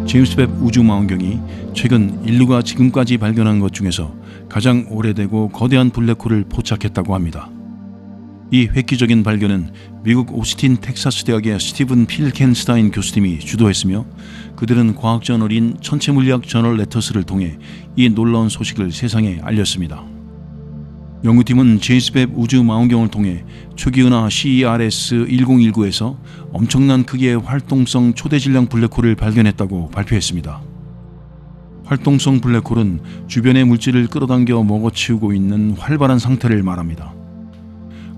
제임스 웹 우주망원경이 최근 인류가 지금까지 발견한 것 중에서 가장 오래되고 거대한 블랙홀을 포착했다고 합니다. 이 획기적인 발견은 미국 오스틴 텍사스 대학의 스티븐 필켄스타인 교수님이 주도했으며, 그들은 과학저널인 천체물리학 저널 레터스를 통해 이 놀라운 소식을 세상에 알렸습니다. 연구팀은 제임스 웹 우주망원경을 통해 초기은하 CERS-1019에서 엄청난 크기의 활동성 초대질량 블랙홀을 발견했다고 발표했습니다. 활동성 블랙홀은 주변의 물질을 끌어당겨 먹어치우고 있는 활발한 상태를 말합니다.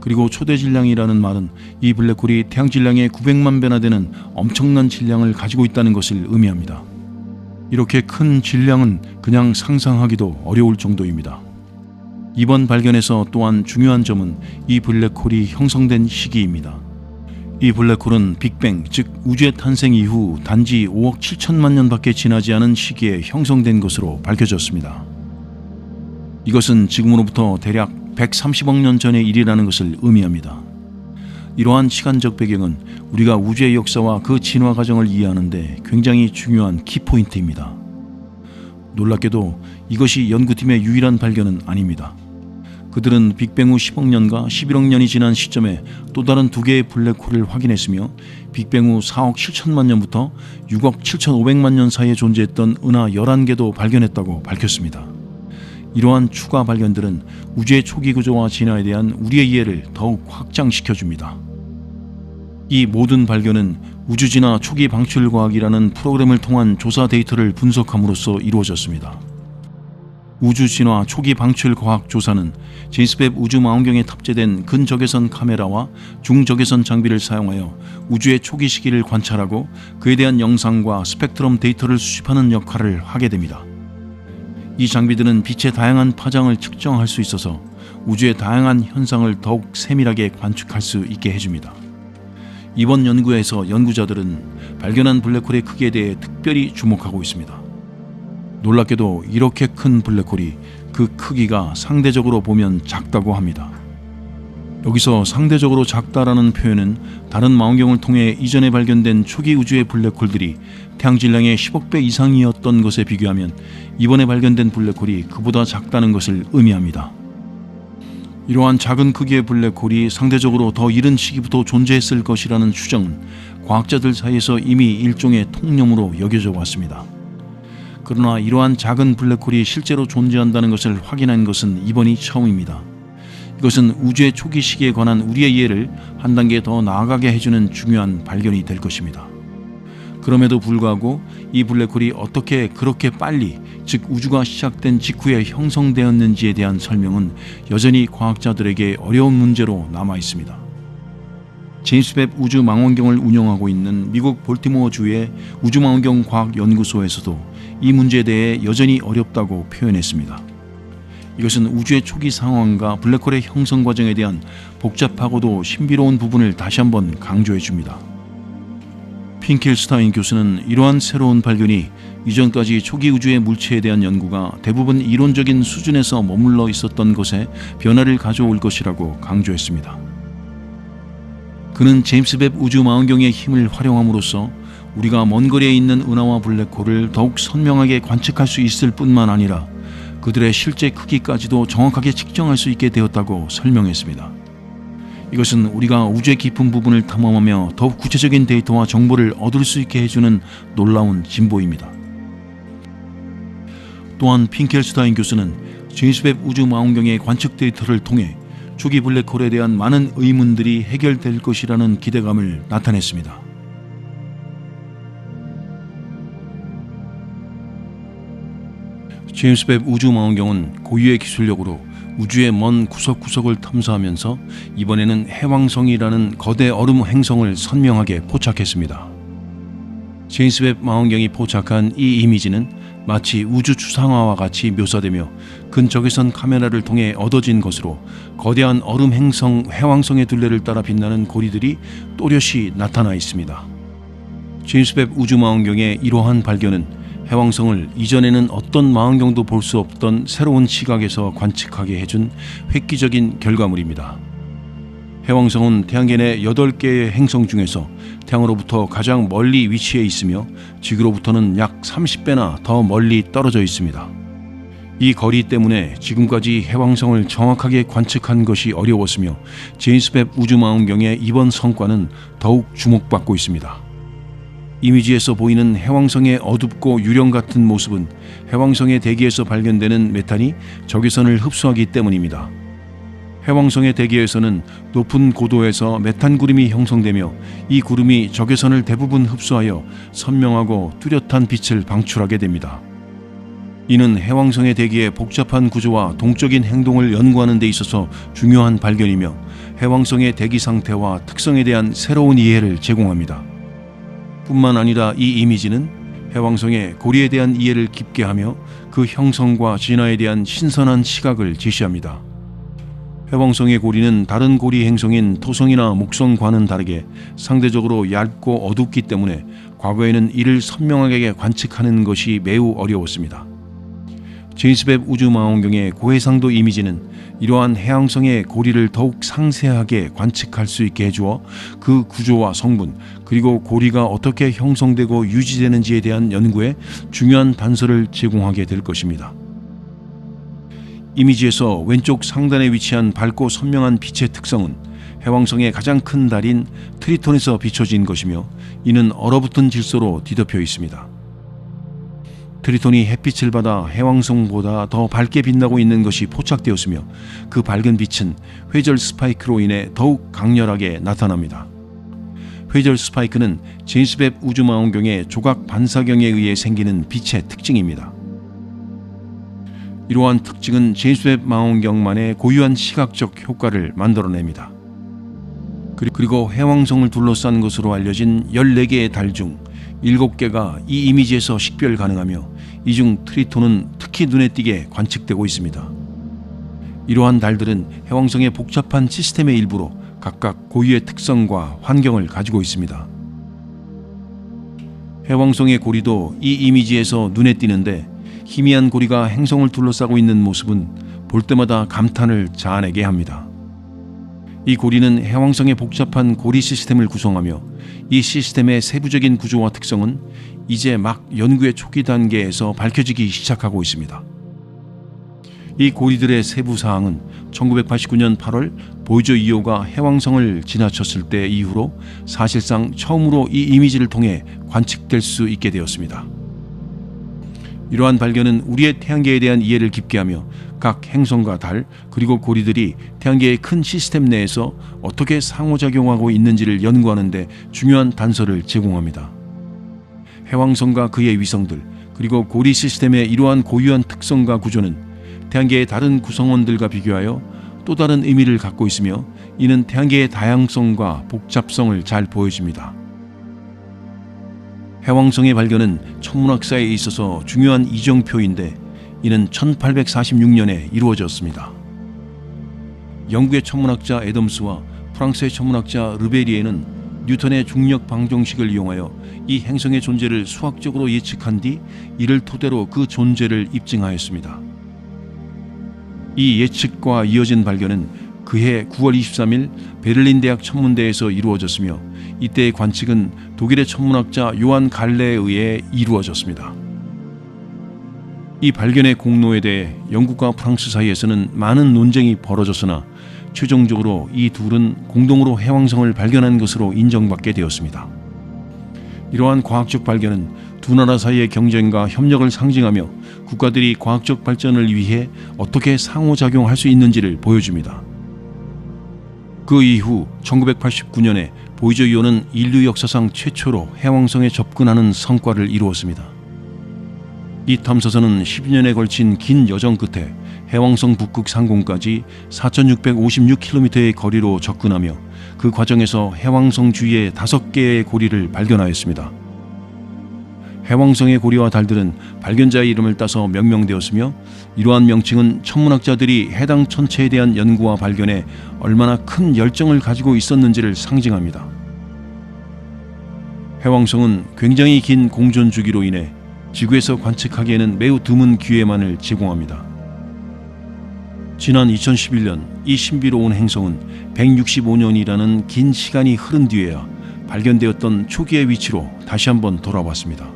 그리고 초대질량이라는 말은 이 블랙홀이 태양 질량의 900만 배나 되는 엄청난 질량을 가지고 있다는 것을 의미합니다. 이렇게 큰 질량은 그냥 상상하기도 어려울 정도입니다. 이번 발견에서 또한 중요한 점은 이 블랙홀이 형성된 시기입니다. 이 블랙홀은 빅뱅, 즉 우주의 탄생 이후 단지 5억 7천만 년밖에 지나지 않은 시기에 형성된 것으로 밝혀졌습니다. 이것은 지금으로부터 대략 130억 년 전의 일이라는 것을 의미합니다. 이러한 시간적 배경은 우리가 우주의 역사와 그 진화 과정을 이해하는 데 굉장히 중요한 키포인트입니다. 놀랍게도 이것이 연구팀의 유일한 발견은 아닙니다. 그들은 빅뱅 후 10억 년과 11억 년이 지난 시점에 또 다른 두 개의 블랙홀을 확인했으며, 빅뱅 후 4억 7천만 년부터 6억 7,500만 년 사이에 존재했던 은하 11개도 발견했다고 밝혔습니다. 이러한 추가 발견들은 우주의 초기 구조와 진화에 대한 우리의 이해를 더욱 확장시켜줍니다. 이 모든 발견은 우주진화 초기 방출 과학이라는 프로그램을 통한 조사 데이터를 분석함으로써 이루어졌습니다. 우주진화 초기 방출 과학 조사는 제임스 웹 우주망원경에 탑재된 근적외선 카메라와 중적외선 장비를 사용하여 우주의 초기 시기를 관찰하고 그에 대한 영상과 스펙트럼 데이터를 수집하는 역할을 하게 됩니다. 이 장비들은 빛의 다양한 파장을 측정할 수 있어서 우주의 다양한 현상을 더욱 세밀하게 관측할 수 있게 해줍니다. 이번 연구에서 연구자들은 발견한 블랙홀의 크기에 대해 특별히 주목하고 있습니다. 놀랍게도 이렇게 큰 블랙홀이 그 크기가 상대적으로 보면 작다고 합니다. 여기서 상대적으로 작다라는 표현은 다른 망원경을 통해 이전에 발견된 초기 우주의 블랙홀들이 태양 질량의 10억 배 이상이었던 것에 비교하면 이번에 발견된 블랙홀이 그보다 작다는 것을 의미합니다. 이러한 작은 크기의 블랙홀이 상대적으로 더 이른 시기부터 존재했을 것이라는 추정은 과학자들 사이에서 이미 일종의 통념으로 여겨져 왔습니다. 그러나 이러한 작은 블랙홀이 실제로 존재한다는 것을 확인한 것은 이번이 처음입니다. 이것은 우주의 초기 시기에 관한 우리의 이해를 한 단계 더 나아가게 해주는 중요한 발견이 될 것입니다. 그럼에도 불구하고 이 블랙홀이 어떻게 그렇게 빨리, 즉 우주가 시작된 직후에 형성되었는지에 대한 설명은 여전히 과학자들에게 어려운 문제로 남아 있습니다. 제임스 웹 우주망원경을 운영하고 있는 미국 볼티모어주의 우주망원경 과학연구소에서도 이 문제에 대해 여전히 어렵다고 표현했습니다. 이것은 우주의 초기 상황과 블랙홀의 형성 과정에 대한 복잡하고도 신비로운 부분을 다시 한번 강조해 줍니다. 핑켈스타인 교수는 이러한 새로운 발견이 이전까지 초기 우주의 물체에 대한 연구가 대부분 이론적인 수준에서 머물러 있었던 것에 변화를 가져올 것이라고 강조했습니다. 그는 제임스 웹 우주망원경의 힘을 활용함으로써 우리가 먼 거리에 있는 은하와 블랙홀을 더욱 선명하게 관측할 수 있을 뿐만 아니라 그들의 실제 크기까지도 정확하게 측정할 수 있게 되었다고 설명했습니다. 이것은 우리가 우주의 깊은 부분을 탐험하며 더욱 구체적인 데이터와 정보를 얻을 수 있게 해주는 놀라운 진보입니다. 또한 핑켈스타인 교수는 제임스 웹 우주망원경의 관측 데이터를 통해 초기 블랙홀에 대한 많은 의문들이 해결될 것이라는 기대감을 나타냈습니다. 제임스 웹 우주망원경은 고유의 기술력으로 우주의 먼 구석구석을 탐사하면서 이번에는 해왕성이라는 거대 얼음 행성을 선명하게 포착했습니다. 제임스 웹 망원경이 포착한 이 이미지는 마치 우주 추상화와 같이 묘사되며 근적외선 카메라를 통해 얻어진 것으로 거대한 얼음 행성 해왕성의 둘레를 따라 빛나는 고리들이 또렷이 나타나 있습니다. 제임스 웹 우주망원경의 이러한 발견은 해왕성을 이전에는 어떤 망원경도 볼 수 없던 새로운 시각에서 관측하게 해준 획기적인 결과물입니다. 해왕성은 태양계 내 8개의 행성 중에서 태양으로부터 가장 멀리 위치해 있으며 지구로부터는 약 30배나 더 멀리 떨어져 있습니다. 이 거리 때문에 지금까지 해왕성을 정확하게 관측한 것이 어려웠으며 제임스 웹 우주망원경의 이번 성과는 더욱 주목받고 있습니다. 이미지에서 보이는 해왕성의 어둡고 유령 같은 모습은 해왕성의 대기에서 발견되는 메탄이 적외선을 흡수하기 때문입니다. 해왕성의 대기에서는 높은 고도에서 메탄 구름이 형성되며 이 구름이 적외선을 대부분 흡수하여 선명하고 뚜렷한 빛을 방출하게 됩니다. 이는 해왕성의 대기의 복잡한 구조와 동적인 행동을 연구하는 데 있어서 중요한 발견이며 해왕성의 대기 상태와 특성에 대한 새로운 이해를 제공합니다. 뿐만 아니라 이 이미지는 해왕성의 고리에 대한 이해를 깊게 하며 그 형성과 진화에 대한 신선한 시각을 제시합니다. 해왕성의 고리는 다른 고리 행성인 토성이나 목성과는 다르게 상대적으로 얇고 어둡기 때문에 과거에는 이를 선명하게 관측하는 것이 매우 어려웠습니다. 제임스 웹 우주망원경의 고해상도 이미지는 이러한 해왕성의 고리를 더욱 상세하게 관측할 수 있게 해주어 그 구조와 성분 그리고 고리가 어떻게 형성되고 유지되는지에 대한 연구에 중요한 단서를 제공하게 될 것입니다. 이미지에서 왼쪽 상단에 위치한 밝고 선명한 빛의 특성은 해왕성의 가장 큰 달인 트리톤에서 비춰진 것이며 이는 얼어붙은 질소로 뒤덮여 있습니다. 트리톤이 햇빛을 받아 해왕성보다 더 밝게 빛나고 있는 것이 포착되었으며 그 밝은 빛은 회절 스파이크로 인해 더욱 강렬하게 나타납니다. 회절 스파이크는 제임스 웹 우주망원경의 조각 반사경에 의해 생기는 빛의 특징입니다. 이러한 특징은 제임스 웹 망원경만의 고유한 시각적 효과를 만들어냅니다. 그리고 해왕성을 둘러싼 것으로 알려진 14개의 달 중 7개가 이 이미지에서 식별 가능하며 이 중 트리톤은 특히 눈에 띄게 관측되고 있습니다. 이러한 달들은 해왕성의 복잡한 시스템의 일부로 각각 고유의 특성과 환경을 가지고 있습니다. 해왕성의 고리도 이 이미지에서 눈에 띄는데 희미한 고리가 행성을 둘러싸고 있는 모습은 볼 때마다 감탄을 자아내게 합니다. 이 고리는 해왕성의 복잡한 고리 시스템을 구성하며 이 시스템의 세부적인 구조와 특성은 이제 막 연구의 초기 단계에서 밝혀지기 시작하고 있습니다. 이 고리들의 세부 사항은 1989년 8월 보이저 2호가 해왕성을 지나쳤을 때 이후로 사실상 처음으로 이 이미지를 통해 관측될 수 있게 되었습니다. 이러한 발견은 우리의 태양계에 대한 이해를 깊게 하며 각 행성과 달 그리고 고리들이 태양계의 큰 시스템 내에서 어떻게 상호작용하고 있는지를 연구하는 데 중요한 단서를 제공합니다. 해왕성과 그의 위성들 그리고 고리 시스템의 이러한 고유한 특성과 구조는 태양계의 다른 구성원들과 비교하여 또 다른 의미를 갖고 있으며 이는 태양계의 다양성과 복잡성을 잘 보여줍니다. 해왕성의 발견은 천문학사에 있어서 중요한 이정표인데 이는 1846년에 이루어졌습니다. 영국의 천문학자 애덤스와 프랑스의 천문학자 르베리에는 뉴턴의 중력 방정식을 이용하여 이 행성의 존재를 수학적으로 예측한 뒤 이를 토대로 그 존재를 입증하였습니다. 이 예측과 이어진 발견은 그해 9월 23일 베를린 대학 천문대에서 이루어졌으며 이때의 관측은 독일의 천문학자 요한 갈레에 의해 이루어졌습니다. 이 발견의 공로에 대해 영국과 프랑스 사이에서는 많은 논쟁이 벌어졌으나 최종적으로 이 둘은 공동으로 해왕성을 발견한 것으로 인정받게 되었습니다. 이러한 과학적 발견은 두 나라 사이의 경쟁과 협력을 상징하며 국가들이 과학적 발전을 위해 어떻게 상호작용할 수 있는지를 보여줍니다. 그 이후 1989년에 보이저 2호는 인류 역사상 최초로 해왕성에 접근하는 성과를 이루었습니다. 이 탐사선은 12년에 걸친 긴 여정 끝에 해왕성 북극 상공까지 4,656km의 거리로 접근하며 그 과정에서 해왕성 주위의 5개의 고리를 발견하였습니다. 해왕성의 고리와 달들은 발견자의 이름을 따서 명명되었으며 이러한 명칭은 천문학자들이 해당 천체에 대한 연구와 발견에 얼마나 큰 열정을 가지고 있었는지를 상징합니다. 해왕성은 굉장히 긴 공전 주기로 인해 지구에서 관측하기에는 매우 드문 기회만을 제공합니다. 지난 2011년 이 신비로운 행성은 165년이라는 긴 시간이 흐른 뒤에야 발견되었던 초기의 위치로 다시 한번 돌아왔습니다.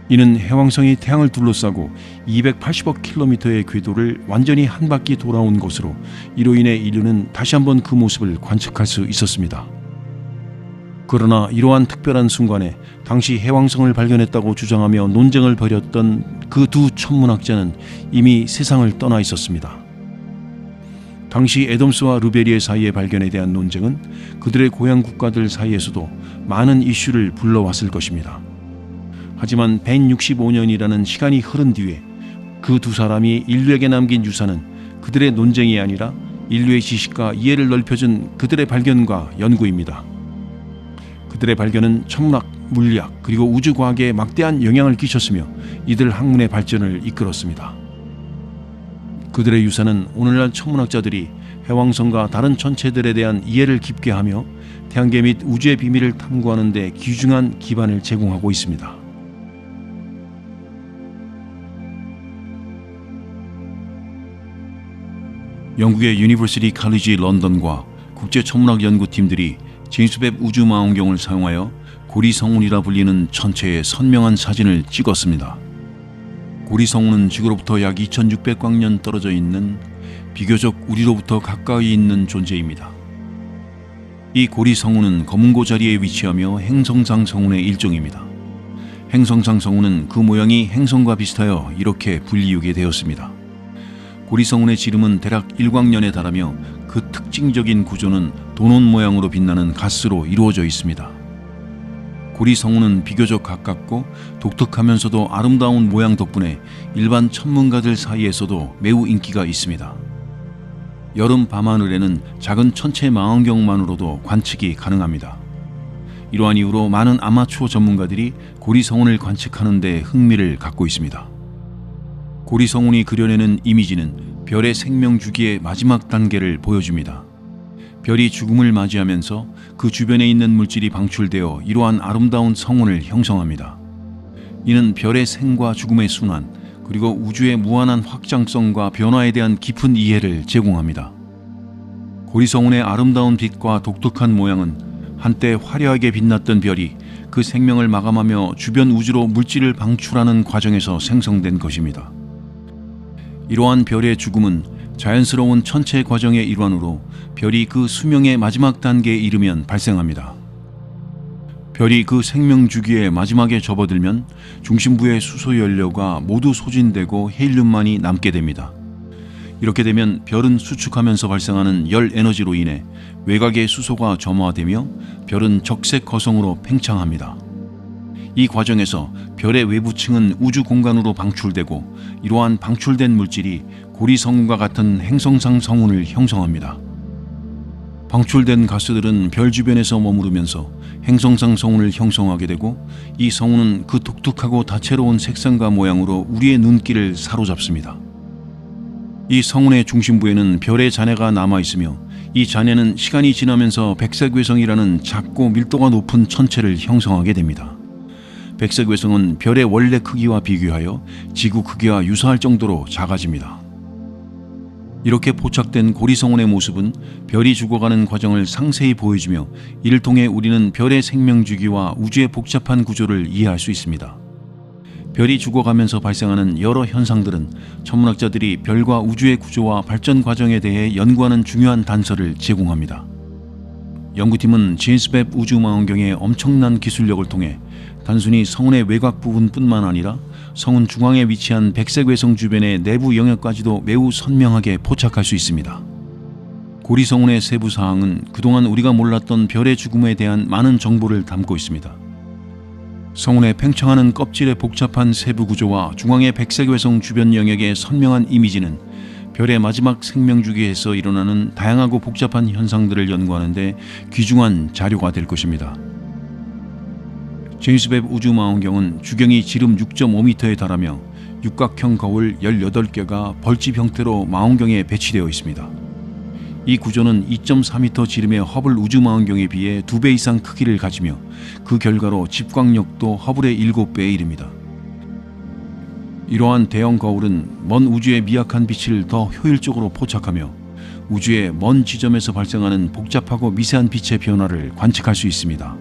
이는 해왕성이 태양을 둘러싸고 280억 킬로미터의 궤도를 완전히 한 바퀴 돌아온 것으로 이로 인해 인류는 다시 한번 그 모습을 관측할 수 있었습니다. 그러나 이러한 특별한 순간에 당시 해왕성을 발견했다고 주장하며 논쟁을 벌였던 그 두 천문학자는 이미 세상을 떠나 있었습니다. 당시 애덤스와 르베리의 사이의 발견에 대한 논쟁은 그들의 고향 국가들 사이에서도 많은 이슈를 불러왔을 것입니다. 하지만 165년이라는 시간이 흐른 뒤에 그 두 사람이 인류에게 남긴 유산은 그들의 논쟁이 아니라 인류의 지식과 이해를 넓혀준 그들의 발견과 연구입니다. 그들의 발견은 천문학, 물리학 그리고 우주과학에 막대한 영향을 끼쳤으며 이들 학문의 발전을 이끌었습니다. 그들의 유산은 오늘날 천문학자들이 해왕성과 다른 천체들에 대한 이해를 깊게 하며 태양계 및 우주의 비밀을 탐구하는 데 귀중한 기반을 제공하고 있습니다. 영국의 유니버시티 칼리지 런던과 국제천문학연구팀들이 제임스 웹 우주망원경을 사용하여 고리성운이라 불리는 천체의 선명한 사진을 찍었습니다. 고리성운은 지구로부터 약 2600광년 떨어져 있는 비교적 우리로부터 가까이 있는 존재입니다. 이 고리성운은 검은고 자리에 위치하며 행성상 성운의 일종입니다. 행성상 성운은 그 모양이 행성과 비슷하여 이렇게 불리우게 되었습니다. 고리성운의 지름은 대략 1광년에 달하며 그 특징적인 구조는 도넛 모양으로 빛나는 가스로 이루어져 있습니다. 고리성운은 비교적 가깝고 독특하면서도 아름다운 모양 덕분에 일반 천문가들 사이에서도 매우 인기가 있습니다. 여름 밤하늘에는 작은 천체 망원경만으로도 관측이 가능합니다. 이러한 이유로 많은 아마추어 전문가들이 고리성운을 관측하는 데 흥미를 갖고 있습니다. 고리성운이 그려내는 이미지는 별의 생명 주기의 마지막 단계를 보여줍니다. 별이 죽음을 맞이하면서 그 주변에 있는 물질이 방출되어 이러한 아름다운 성운을 형성합니다. 이는 별의 생과 죽음의 순환, 그리고 우주의 무한한 확장성과 변화에 대한 깊은 이해를 제공합니다. 고리성운의 아름다운 빛과 독특한 모양은 한때 화려하게 빛났던 별이 그 생명을 마감하며 주변 우주로 물질을 방출하는 과정에서 생성된 것입니다. 이러한 별의 죽음은 자연스러운 천체 과정의 일환으로 별이 그 수명의 마지막 단계에 이르면 발생합니다. 별이 그 생명 주기의 마지막에 접어들면 중심부의 수소 연료가 모두 소진되고 헬륨만이 남게 됩니다. 이렇게 되면 별은 수축하면서 발생하는 열 에너지로 인해 외곽의 수소가 점화되며 별은 적색 거성으로 팽창합니다. 이 과정에서 별의 외부층은 우주 공간으로 방출되고 이러한 방출된 물질이 고리성운과 같은 행성상 성운을 형성합니다. 방출된 가스들은 별 주변에서 머무르면서 행성상 성운을 형성하게 되고 이 성운은 그 독특하고 다채로운 색상과 모양으로 우리의 눈길을 사로잡습니다. 이 성운의 중심부에는 별의 잔해가 남아있으며 이 잔해는 시간이 지나면서 백색외성이라는 작고 밀도가 높은 천체를 형성하게 됩니다. 백색외성은 별의 원래 크기와 비교하여 지구 크기와 유사할 정도로 작아집니다. 이렇게 포착된 고리성운의 모습은 별이 죽어가는 과정을 상세히 보여주며 이를 통해 우리는 별의 생명주기와 우주의 복잡한 구조를 이해할 수 있습니다. 별이 죽어가면서 발생하는 여러 현상들은 천문학자들이 별과 우주의 구조와 발전 과정에 대해 연구하는 중요한 단서를 제공합니다. 연구팀은 제임스 웹 우주망원경의 엄청난 기술력을 통해 단순히 성운의 외곽 부분뿐만 아니라 성운 중앙에 위치한 백색 외성 주변의 내부 영역까지도 매우 선명하게 포착할 수 있습니다. 고리성운의 세부 사항은 그동안 우리가 몰랐던 별의 죽음에 대한 많은 정보를 담고 있습니다. 성운의 팽창하는 껍질의 복잡한 세부 구조와 중앙의 백색 외성 주변 영역의 선명한 이미지는 별의 마지막 생명주기에서 일어나는 다양하고 복잡한 현상들을 연구하는 데 귀중한 자료가 될 것입니다. 제임스 웹 우주망원경은 주경이 지름 6.5m에 달하며 육각형 거울 18개가 벌집 형태로 망원경에 배치되어 있습니다. 이 구조는 2.4m 지름의 허블 우주망원경에 비해 2배 이상 크기를 가지며 그 결과로 집광력도 허블의 7배에 이릅니다. 이러한 대형 거울은 먼 우주의 미약한 빛을 더 효율적으로 포착하며 우주의 먼 지점에서 발생하는 복잡하고 미세한 빛의 변화를 관측할 수 있습니다.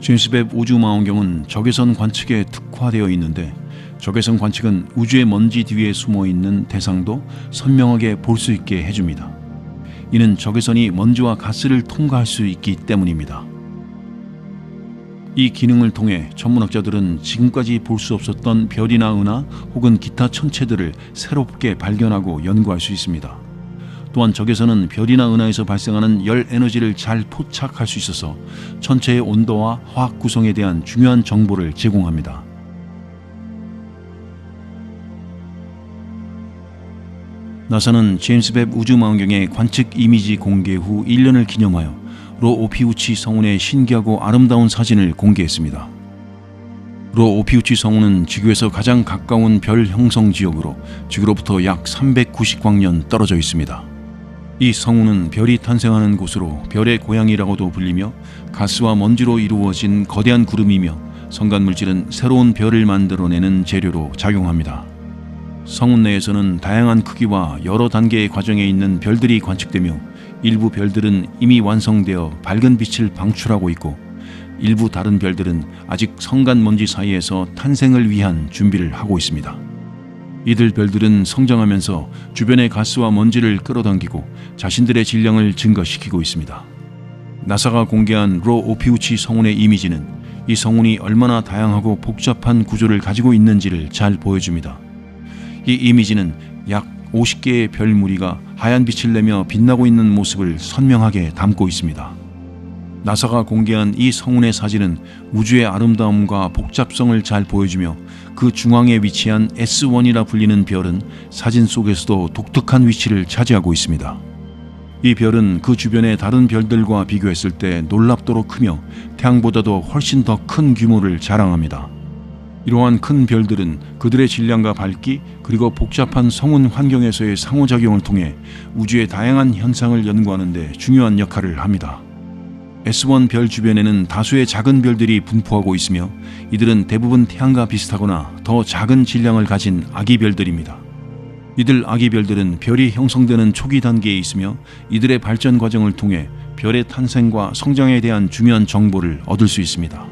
제임스 웹 우주망원경은 적외선 관측에 특화되어 있는데, 적외선 관측은 우주의 먼지 뒤에 숨어 있는 대상도 선명하게 볼 수 있게 해줍니다. 이는 적외선이 먼지와 가스를 통과할 수 있기 때문입니다. 이 기능을 통해 천문학자들은 지금까지 볼 수 없었던 별이나 은하 혹은 기타 천체들을 새롭게 발견하고 연구할 수 있습니다. 또한 적외선은 별이나 은하에서 발생하는 열 에너지를 잘 포착할 수 있어서 천체의 온도와 화학 구성에 대한 중요한 정보를 제공합니다. 나사는 제임스 웹 우주망원경의 관측 이미지 공개 후 1년을 기념하여 로 오피우치 성운의 신기하고 아름다운 사진을 공개했습니다. 로 오피우치 성운은 지구에서 가장 가까운 별 형성 지역으로 지구로부터 약 390광년 떨어져 있습니다. 이 성운은 별이 탄생하는 곳으로 별의 고향이라고도 불리며 가스와 먼지로 이루어진 거대한 구름이며 성간물질은 새로운 별을 만들어내는 재료로 작용합니다. 성운 내에서는 다양한 크기와 여러 단계의 과정에 있는 별들이 관측되며 일부 별들은 이미 완성되어 밝은 빛을 방출하고 있고 일부 다른 별들은 아직 성간먼지 사이에서 탄생을 위한 준비를 하고 있습니다. 이들 별들은 성장하면서 주변의 가스와 먼지를 끌어당기고 자신들의 질량을 증가시키고 있습니다. 나사가 공개한 로 오피우치 성운의 이미지는 이 성운이 얼마나 다양하고 복잡한 구조를 가지고 있는지를 잘 보여줍니다. 이 이미지는 약 50개의 별 무리가 하얀 빛을 내며 빛나고 있는 모습을 선명하게 담고 있습니다. 나사가 공개한 이 성운의 사진은 우주의 아름다움과 복잡성을 잘 보여주며 그 중앙에 위치한 S1이라 불리는 별은 사진 속에서도 독특한 위치를 차지하고 있습니다. 이 별은 그 주변의 다른 별들과 비교했을 때 놀랍도록 크며 태양보다도 훨씬 더 큰 규모를 자랑합니다. 이러한 큰 별들은 그들의 질량과 밝기 그리고 복잡한 성운 환경에서의 상호작용을 통해 우주의 다양한 현상을 연구하는 데 중요한 역할을 합니다. S1 별 주변에는 다수의 작은 별들이 분포하고 있으며 이들은 대부분 태양과 비슷하거나 더 작은 질량을 가진 아기 별들입니다. 이들 아기 별들은 별이 형성되는 초기 단계에 있으며 이들의 발전 과정을 통해 별의 탄생과 성장에 대한 중요한 정보를 얻을 수 있습니다.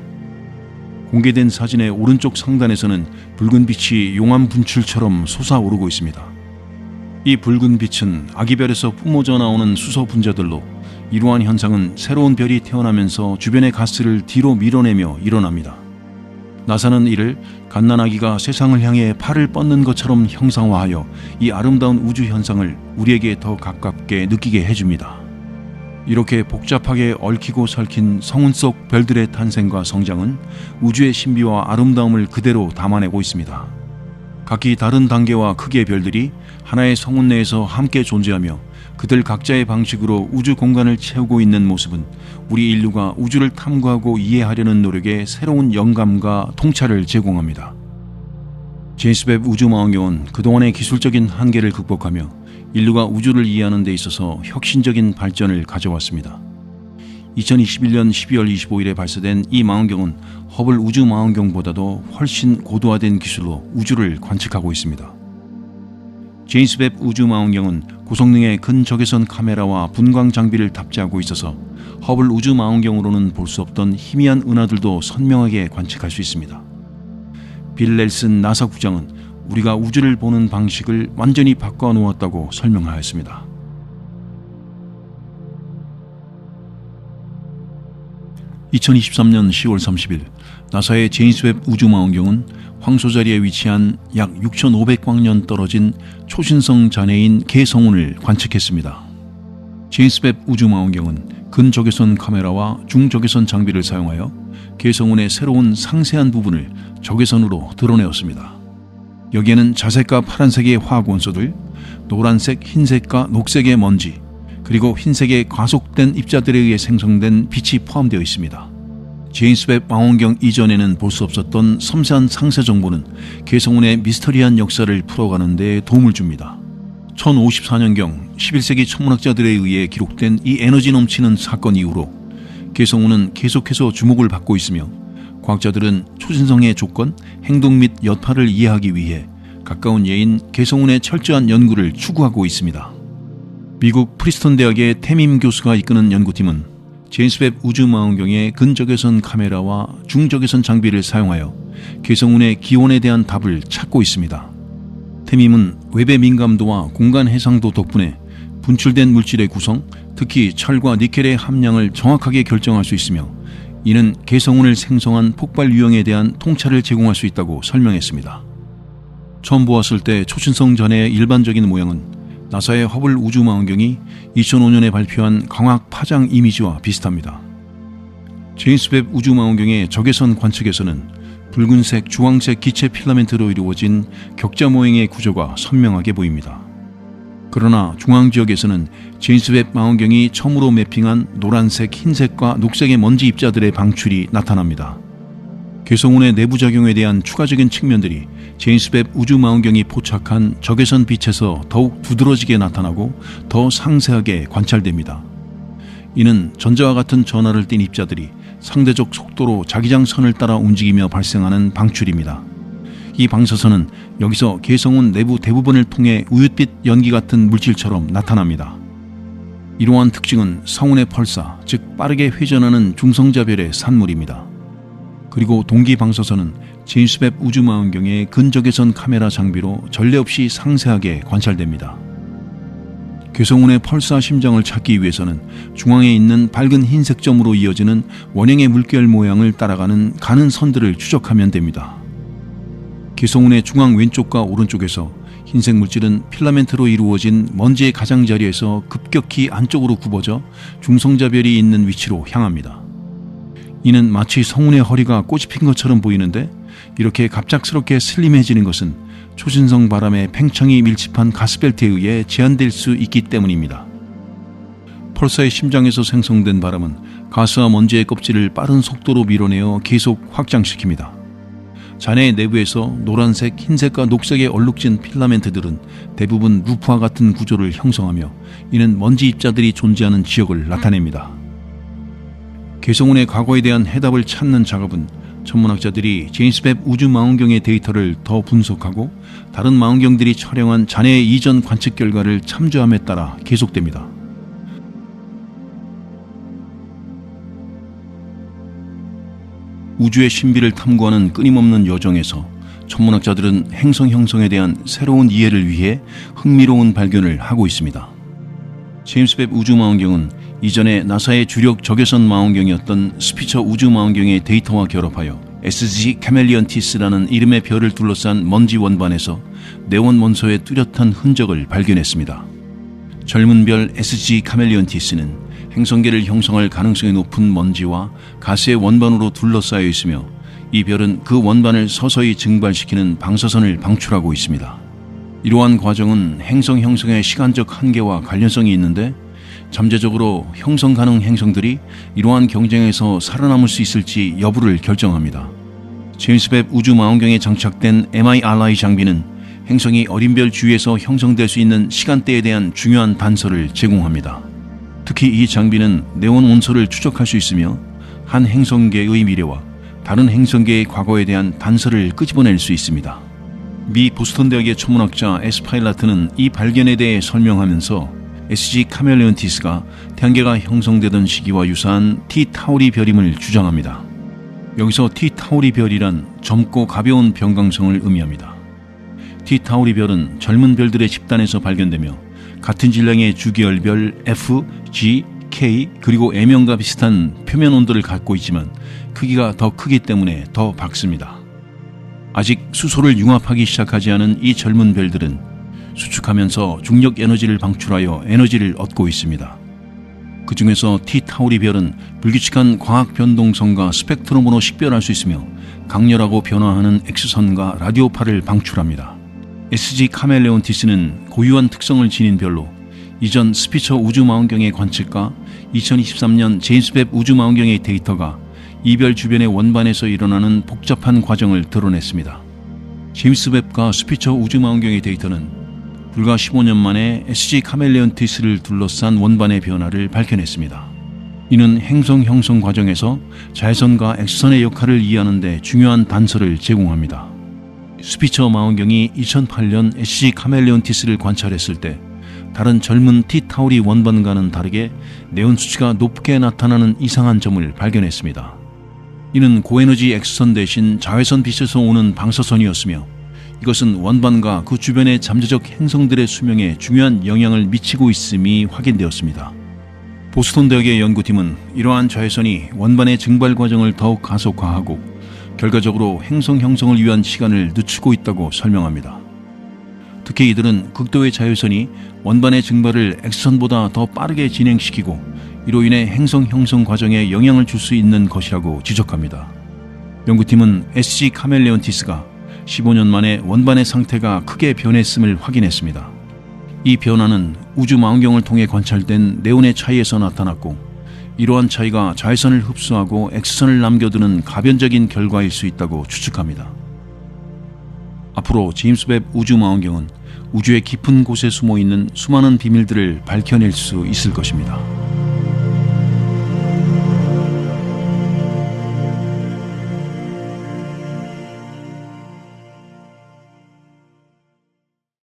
공개된 사진의 오른쪽 상단에서는 붉은 빛이 용암 분출처럼 솟아오르고 있습니다. 이 붉은 빛은 아기 별에서 뿜어져 나오는 수소 분자들로 이러한 현상은 새로운 별이 태어나면서 주변의 가스를 뒤로 밀어내며 일어납니다. 나사는 이를 갓난아기가 세상을 향해 팔을 뻗는 것처럼 형상화하여 이 아름다운 우주 현상을 우리에게 더 가깝게 느끼게 해줍니다. 이렇게 복잡하게 얽히고 설킨 성운 속 별들의 탄생과 성장은 우주의 신비와 아름다움을 그대로 담아내고 있습니다. 각기 다른 단계와 크기의 별들이 하나의 성운 내에서 함께 존재하며 그들 각자의 방식으로 우주 공간을 채우고 있는 모습은 우리 인류가 우주를 탐구하고 이해하려는 노력에 새로운 영감과 통찰을 제공합니다. 제임스 웹 우주망원경은 그동안의 기술적인 한계를 극복하며 인류가 우주를 이해하는 데 있어서 혁신적인 발전을 가져왔습니다. 2021년 12월 25일에 발사된 이 망원경은 허블 우주망원경보다도 훨씬 고도화된 기술로 우주를 관측하고 있습니다. 제임스 웹 우주망원경은 고성능의 근적외선 카메라와 분광 장비를 탑재하고 있어서 허블 우주망원경으로는 볼 수 없던 희미한 은하들도 선명하게 관측할 수 있습니다. 빌 넬슨 나사 국장은 우리가 우주를 보는 방식을 완전히 바꿔놓았다고 설명하였습니다. (2023년 10월 30일) 나사의 제임스 웹 우주망원경은 황소 자리에 위치한 약 6,500광년 떨어진 초신성 잔해인 개성운을 관측했습니다. 제임스 웹 우주망원경은 근적외선 카메라와 중적외선 장비를 사용하여 개성운의 새로운 상세한 부분을 적외선으로 드러내었습니다. 여기에는 자색과 파란색의 화학 원소들, 노란색, 흰색과 녹색의 먼지, 그리고 흰색의 과속된 입자들에 의해 생성된 빛이 포함되어 있습니다. 제임스 웹 망원경 이전에는 볼 수 없었던 섬세한 상세 정보는 개성운의 미스터리한 역사를 풀어가는 데 도움을 줍니다. 1054년경 11세기 천문학자들에 의해 기록된 이 에너지 넘치는 사건 이후로 개성운은 계속해서 주목을 받고 있으며 과학자들은 초신성의 조건, 행동 및 여파를 이해하기 위해 가까운 예인 개성운의 철저한 연구를 추구하고 있습니다. 미국 프리스턴 대학의 태밈 교수가 이끄는 연구팀은 제임스 웹 우주망원경의 근적외선 카메라와 중적외선 장비를 사용하여 개성운의 기원에 대한 답을 찾고 있습니다. 태밈은 웹의 민감도와 공간 해상도 덕분에 분출된 물질의 구성, 특히 철과 니켈의 함량을 정확하게 결정할 수 있으며 이는 개성운을 생성한 폭발 유형에 대한 통찰을 제공할 수 있다고 설명했습니다. 처음 보았을 때 초신성 전해의 일반적인 모양은 나사의 허블 우주망원경이 2005년에 발표한 광학 파장 이미지와 비슷합니다. 제임스 웹 우주망원경의 적외선 관측에서는 붉은색, 주황색 기체 필라멘트로 이루어진 격자 모형의 구조가 선명하게 보입니다. 그러나 중앙 지역에서는 제임스 웹 망원경이 처음으로 매핑한 노란색, 흰색과 녹색의 먼지 입자들의 방출이 나타납니다. 개성운의 내부 작용에 대한 추가적인 측면들이 제임스 웹 우주망원경이 포착한 적외선 빛에서 더욱 두드러지게 나타나고 더 상세하게 관찰됩니다. 이는 전자와 같은 전하를 띤 입자들이 상대적 속도로 자기장 선을 따라 움직이며 발생하는 방출입니다. 이 방사선은 여기서 개성운 내부 대부분을 통해 우윳빛 연기 같은 물질처럼 나타납니다. 이러한 특징은 성운의 펄사, 즉 빠르게 회전하는 중성자별의 산물입니다. 그리고 동기 방사선은 제임스 웹 우주망원경의 근적외선 카메라 장비로 전례 없이 상세하게 관찰됩니다. 개성운의 펄사 심장을 찾기 위해서는 중앙에 있는 밝은 흰색 점으로 이어지는 원형의 물결 모양을 따라가는 가는 선들을 추적하면 됩니다. 개성운의 중앙 왼쪽과 오른쪽에서 흰색 물질은 필라멘트로 이루어진 먼지의 가장자리에서 급격히 안쪽으로 굽어져 중성자별이 있는 위치로 향합니다. 이는 마치 성운의 허리가 꽃이 핀 것처럼 보이는데 이렇게 갑작스럽게 슬림해지는 것은 초신성 바람의 팽창이 밀집한 가스벨트에 의해 제한될 수 있기 때문입니다. 펄사의 심장에서 생성된 바람은 가스와 먼지의 껍질을 빠른 속도로 밀어내어 계속 확장시킵니다. 잔해의 내부에서 노란색, 흰색과 녹색의 얼룩진 필라멘트들은 대부분 루프와 같은 구조를 형성하며 이는 먼지 입자들이 존재하는 지역을 나타냅니다. 개성운의 과거에 대한 해답을 찾는 작업은 천문학자들이 제임스 웹 우주망원경의 데이터를 더 분석하고 다른 망원경들이 촬영한 잔해의 이전 관측 결과를 참조함에 따라 계속됩니다. 우주의 신비를 탐구하는 끊임없는 여정에서 천문학자들은 행성 형성에 대한 새로운 이해를 위해 흥미로운 발견을 하고 있습니다. 제임스 웹 우주망원경은 이전에 나사의 주력 적외선 망원경이었던 스피처 우주망원경의 데이터와 결합하여 SG 카멜리언티스라는 이름의 별을 둘러싼 먼지 원반에서 네온 원소의 뚜렷한 흔적을 발견했습니다. 젊은 별 SG 카멜리언티스는 행성계를 형성할 가능성이 높은 먼지와 가스의 원반으로 둘러싸여 있으며 이 별은 그 원반을 서서히 증발시키는 방사선을 방출하고 있습니다. 이러한 과정은 행성 형성의 시간적 한계와 관련성이 있는데 잠재적으로 형성 가능 행성들이 이러한 경쟁에서 살아남을 수 있을지 여부를 결정합니다. 제임스 웹 우주망원경에 장착된 MIRI 장비는 행성이 어린 별 주위에서 형성될 수 있는 시간대에 대한 중요한 단서를 제공합니다. 특히 이 장비는 네온 원소를 추적할 수 있으며 한 행성계의 미래와 다른 행성계의 과거에 대한 단서를 끄집어낼 수 있습니다. 미 보스턴 대학의 천문학자 에스 파일라트는 이 발견에 대해 설명하면서 SG 카멜리온티스가 태양계가 형성되던 시기와 유사한 T 타우리 별임을 주장합니다. 여기서 T 타우리 별이란 젊고 가벼운 병강성을 의미합니다. T 타우리 별은 젊은 별들의 집단에서 발견되며 같은 질량의 주기열별 F, G, K 그리고 M형과 비슷한 표면 온도를 갖고 있지만 크기가 더 크기 때문에 더 밝습니다. 아직 수소를 융합하기 시작하지 않은 이 젊은 별들은 수축하면서 중력 에너지를 방출하여 에너지를 얻고 있습니다. 그 중에서 T 타우리 별은 불규칙한 광학 변동성과 스펙트럼으로 식별할 수 있으며 강렬하고 변화하는 X선과 라디오파를 방출합니다. SG 카멜레온티스는 고유한 특성을 지닌 별로 이전 스피처 우주망원경의 관측과 2023년 제임스 웹 우주망원경의 데이터가 이 별 주변의 원반에서 일어나는 복잡한 과정을 드러냈습니다. 제임스 웹과 스피처 우주망원경의 데이터는 불과 15년 만에 SG 카멜레온티스를 둘러싼 원반의 변화를 밝혀냈습니다. 이는 행성 형성 과정에서 자외선과 X선의 역할을 이해하는 데 중요한 단서를 제공합니다. 스피처 망원경이 2008년 SC 카멜레온티스를 관찰했을 때 다른 젊은 T-타우리 원반과는 다르게 네온 수치가 높게 나타나는 이상한 점을 발견했습니다. 이는 고에너지 X선 대신 자외선 빛에서 오는 방사선이었으며 이것은 원반과 그 주변의 잠재적 행성들의 수명에 중요한 영향을 미치고 있음이 확인되었습니다. 보스턴 대학의 연구팀은 이러한 자외선이 원반의 증발 과정을 더욱 가속화하고 결과적으로 행성 형성을 위한 시간을 늦추고 있다고 설명합니다. 특히 이들은 극도의 자외선이 원반의 증발을 X선보다 더 빠르게 진행시키고 이로 인해 행성 형성 과정에 영향을 줄 수 있는 것이라고 지적합니다. 연구팀은 SC 카멜레온티스가 15년 만에 원반의 상태가 크게 변했음을 확인했습니다. 이 변화는 우주 망원경을 통해 관찰된 네온의 차이에서 나타났고 이러한 차이가 자외선을 흡수하고 X선을 남겨두는 가변적인 결과일 수 있다고 추측합니다. 앞으로 제임스 웹 우주 망원경은 우주의 깊은 곳에 숨어있는 수많은 비밀들을 밝혀낼 수 있을 것입니다.